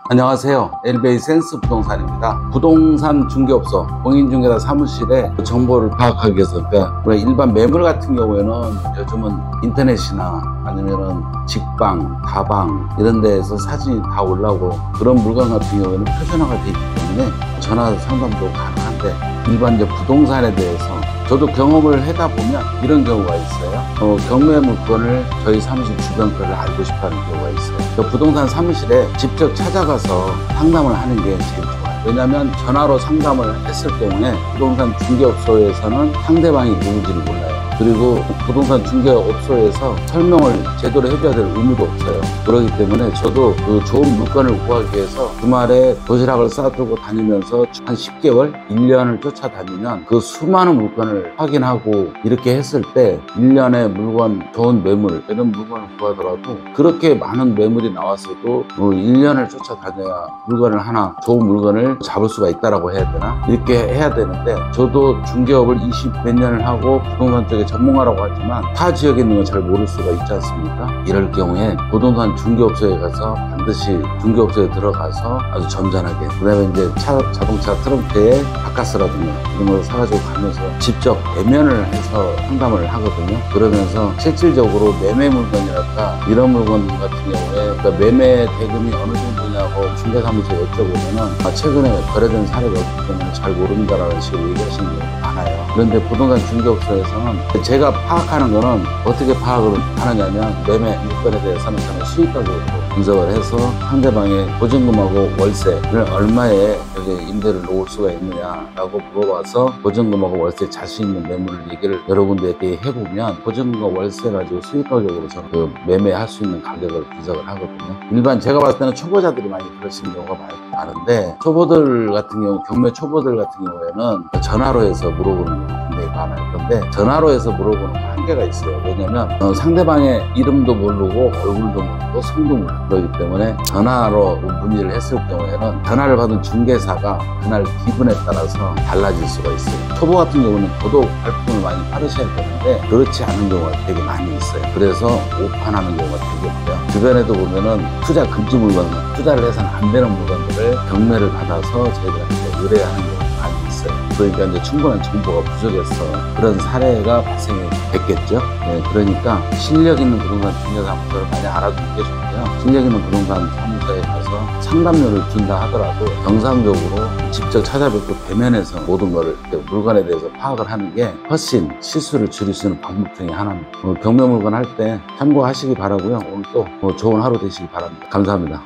안녕하세요. LBA 센스 부동산입니다. 부동산 중개업소 공인중개사 사무실에 정보를 파악하기 위해서, 그러니까 우리가 일반 매물 같은 경우에는 요즘은 인터넷이나 아니면은 직방, 다방 이런 데에서 사진이 다 올라오고, 그런 물건 같은 경우에는 표준화가 되어 있기 때문에 전화 상담도 가능한데, 일반 이제 부동산에 대해서 저도 경험을 하다 보면 이런 경우가 있어요. 경매 물건을 저희 사무실 주변 거를 알고 싶어 하는 경우가 있어요. 부동산 사무실에 직접 찾아가서 상담을 하는 게 제일 좋아요. 왜냐하면 전화로 상담을 했을 경우에 부동산 중개업소에서는 상대방이 누군지를 몰라요. 그리고 부동산 중개업소에서 설명을 제대로 해줘야 될 의무도 없어요. 그렇기 때문에 저도 그 좋은 물건을 구하기 위해서 주말에 도시락을 싸들고 다니면서 한 10개월, 1년을 쫓아다니면 그 수많은 물건을 확인하고, 이렇게 했을 때 1년에 물건, 좋은 매물, 이런 물건을 구하더라도 그렇게 많은 매물이 나왔어도 1년을 쫓아다녀야 물건을 하나, 좋은 물건을 잡을 수가 있다라고 해야 되나? 이렇게 해야 되는데, 저도 중개업을 20 몇 년을 하고 부동산 쪽에 전문가라고 하지만 타 지역에 있는 건 잘 모를 수가 있지 않습니까? 이럴 경우에 부동산 중개업소에 가서 반드시 중개업소에 들어가서 아주 점잖하게, 그 다음에 이제 자동차 트렁크에 바카스라든가 이런 걸 사가지고 가면서 직접 대면을 해서 상담을 하거든요. 그러면서 실질적으로 매매 물건이랄까 이런 물건 같은 경우에, 그러니까 매매 대금이 어느 정도냐고 중개사무소에 여쭤보면은 최근에 거래된 사례가 없기 때문에 잘 모른다라는 식으로 얘기하시는 경우가 많아요. 그런데 부동산 중개업소에서는 제가 파악하는 거는 어떻게 파악을 하느냐면, 매매 물건에 대해서는 저는 수익 가격으로 분석을 해서 상대방의 보증금하고 월세를 얼마에 여기 임대를 놓을 수가 있느냐라고 물어봐서 보증금하고 월세 자신 있는 매물을 얘기를 여러분들에게 해보면, 보증금과 월세 가지고 수익 가격으로 저는 그 매매할 수 있는 가격을 분석을 하거든요. 일반 제가 봤을 때는 초보자들이 많이 그러시는 경우가 많은데, 초보들 같은 경우, 경매 초보들 같은 경우에는 전화로 해서 물어보는 경우가 굉장히 많아요. 그런데 전화로 해서 물어보는 거 한계가 있어요. 왜냐면 상대방의 이름도 모르고 얼굴도 모르고 성도 모르고, 그렇기 때문에 전화로 문의를 했을 경우에는 전화를 받은 중개사가 그날 기분에 따라서 달라질 수가 있어요. 초보 같은 경우는 더더욱 발품을 많이 팔으셔야 되는데 그렇지 않은 경우가 되게 많이 있어요. 그래서 오판하는 경우가 되게 없고요. 주변에도 보면은 투자 금지 물건, 투자를 해서는 안 되는 물건들을 경매를 받아서 저희들한테 의뢰하는 경우가 많이 있어요. 그러니까 이제 충분한 정보가 부족해서 그런 사례가 발생이 됐겠죠. 네, 그러니까 실력 있는 부동산 중개사무소를 많이 알아두는 게 좋고요. 실력 있는 부동산 사무소에 가서 상담료를 준다 하더라도 정상적으로 직접 찾아뵙고 대면해서 모든 거를, 물건에 대해서 파악을 하는 게 훨씬 실수를 줄일 수 있는 방법 중에 하나입니다. 경매 물건 할 때 참고하시기 바라고요. 오늘 또 좋은 하루 되시기 바랍니다. 감사합니다.